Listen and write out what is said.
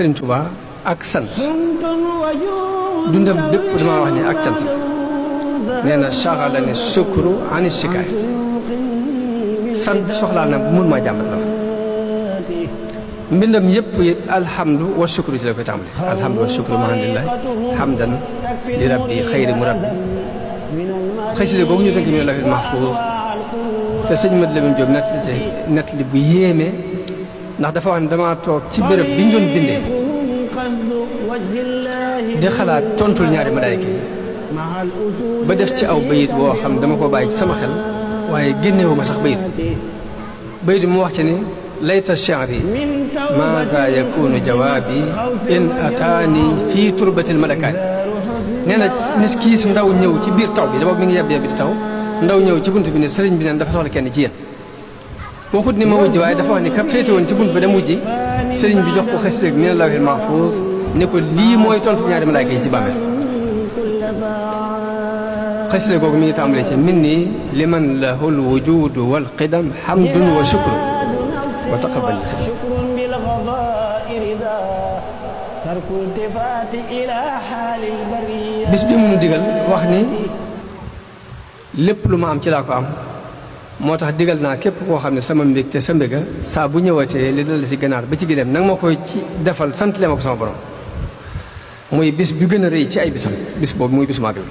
Sëriñ Tuubaa ak sant dundam bépp dama wax ni ak sant nee na saxala ne sukuru ani sikaay sant soxlaa na mun maa jàmbat la wax mbindam yëpp it alhamdu wa sukuru ci la koy tàmbali alhamdu wa sukuru mahamdulillah hamdan li rabbi xayri mu rabbi xasida googu ñu tënk mi lawhil mahfuus te sëñ Mat Lamin Jóob nettali bu yéeme ndax dafa wax ne damaa toog ci béréb bi ñu doon bindee di xalaat tontul ñaari malaayka yi ba def ci aw bayit boo xam dama ko bàyyi ci sama xel waaye génnewu ma sax bayit mu wax ci ni layta shi'ri maaza yakunu jawaabi in ataani fii turbatil malakaani nee na nis kiis ndaw ñëw ci biir taw bi dafa mi ngi yeb di taw ndaw ñëw ci bunt bi ne sëriñ bi neen dafa soxla kenn ci yéen waxut ni ma wujj waaye dafa wax ni ka féete woon ci bunt ba dem wujji sëriñ bi jox ko xasida mi ne lawhil mahfuus ne ko lii mooy tontu ñaari malaayka yi ci bàmmeel xasida googu mi ngi tàmbalee ci min nii liman lahul wujudu wal qidam hamdun wa shukru wa taqabbal bis bi mu digal wax ni lépp lu ma am ci laa ko am moo tax digal naa képp koo xam ne sama mbég te sa mbéga saa bu ñëwatee li dal ci ganaar ba ci gileem nag ma koy ci defal sant lee ma ko sama borom muy bis bi gën a rëy ci ay bisam bis boobu muy bisu màggal